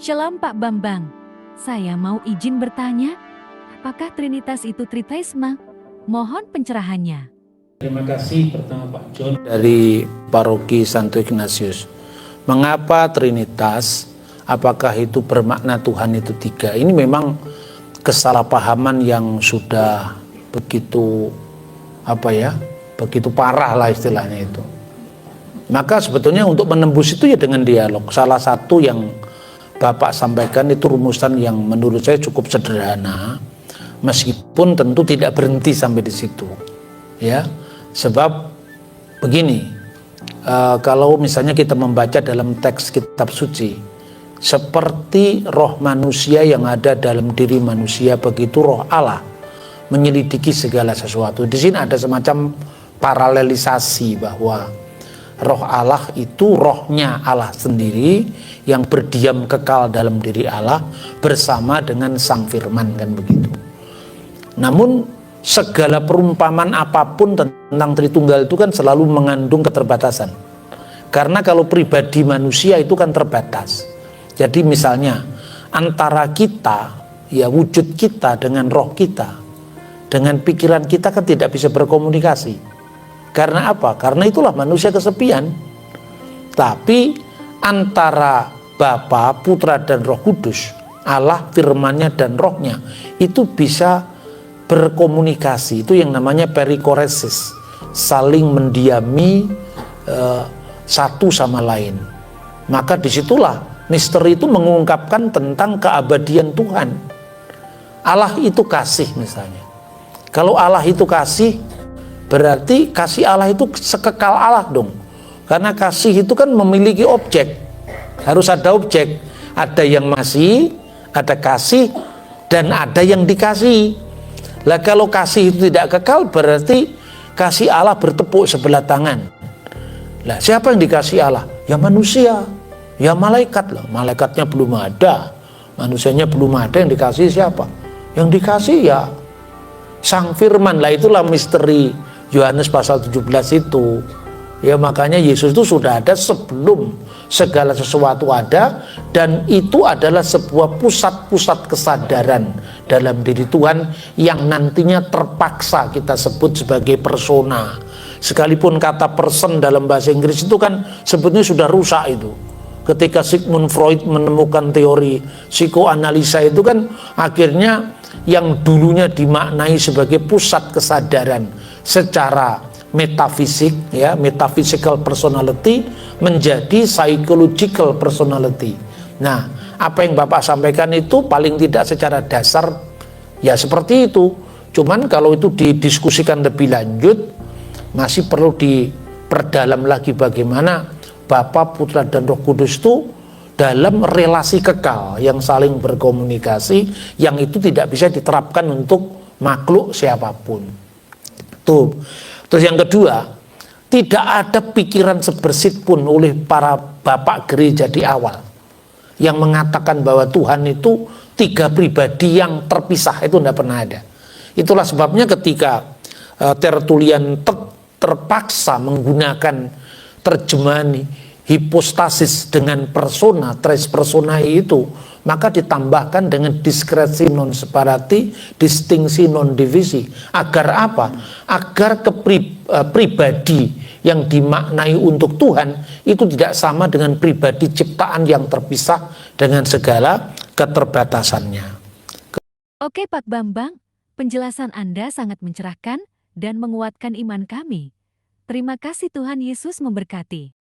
Shalom Pak Bambang, saya mau izin bertanya, apakah Trinitas itu Tritaisma? Mohon pencerahannya. Terima kasih pertama Pak John dari Paroki Santo Ignatius. Mengapa Trinitas? Apakah itu bermakna Tuhan itu tiga? Ini memang kesalahpahaman yang sudah begitu begitu parah lah istilahnya itu. Maka sebetulnya untuk menembus itu ya dengan dialog. Salah satu yang Bapak sampaikan itu rumusan yang menurut saya cukup sederhana, meskipun tentu tidak berhenti sampai di situ, ya. Sebab begini, kalau misalnya kita membaca dalam teks kitab suci, seperti roh manusia yang ada dalam diri manusia, begitu roh Allah menyelidiki segala sesuatu. Di sini ada semacam paralelisasi bahwa roh Allah itu rohnya Allah sendiri yang berdiam kekal dalam diri Allah bersama dengan Sang Firman, kan begitu. Namun segala perumpamaan apapun tentang Tritunggal itu kan selalu mengandung keterbatasan. Karena kalau pribadi manusia itu kan terbatas. Jadi misalnya antara kita, ya wujud kita dengan roh kita, dengan pikiran kita kan tidak bisa berkomunikasi. Karena apa? Karena itulah manusia kesepian. Tapi antara Bapa, Putra dan Roh Kudus, Allah, firman-Nya dan rohnya itu bisa berkomunikasi. Itu yang namanya perikoresis, saling mendiami satu sama lain. Maka disitulah misteri itu mengungkapkan tentang keabadian Tuhan. Allah itu kasih misalnya. Kalau Allah itu kasih, berarti kasih Allah itu sekekal Allah dong. Karena kasih itu kan memiliki objek. Harus ada objek. Ada yang masih, ada kasih, dan ada yang dikasih. Lah kalau kasih itu tidak kekal, berarti kasih Allah bertepuk sebelah tangan. Lah siapa yang dikasih Allah? Ya manusia. Ya malaikat lah. Malaikatnya belum ada. Manusianya belum ada, yang dikasih siapa? Yang dikasih ya Sang Firman. Lah itulah misteri Yohanes pasal 17 itu. Ya makanya Yesus itu sudah ada sebelum segala sesuatu ada, dan itu adalah sebuah pusat-pusat kesadaran dalam diri Tuhan yang nantinya terpaksa kita sebut sebagai persona. Sekalipun kata person dalam bahasa Inggris itu kan sebetulnya sudah rusak itu. Ketika Sigmund Freud menemukan teori psikoanalisa itu kan akhirnya yang dulunya dimaknai sebagai pusat kesadaran secara metafisik, ya, metaphysical personality menjadi psychological personality. Nah, apa yang Bapak sampaikan itu paling tidak secara dasar ya seperti itu. Cuman kalau itu didiskusikan lebih lanjut, masih perlu diperdalam lagi bagaimana Bapa, Putra dan Roh Kudus itu dalam relasi kekal yang saling berkomunikasi, yang itu tidak bisa diterapkan untuk makhluk siapapun. Tuh. Terus yang kedua, tidak ada pikiran sebersit pun oleh para bapak gereja di awal yang mengatakan bahwa Tuhan itu tiga pribadi yang terpisah, itu tidak pernah ada. Itulah sebabnya ketika Tertullian terpaksa menggunakan terjemahan hipostasis dengan persona, tres personae itu, maka ditambahkan dengan diskresi non separati, distingsi non divisi. Agar apa? Agar pribadi yang dimaknai untuk Tuhan itu tidak sama dengan pribadi ciptaan yang terpisah dengan segala keterbatasannya. Oke Pak Bambang, penjelasan Anda sangat mencerahkan dan menguatkan iman kami. Terima kasih, Tuhan Yesus memberkati.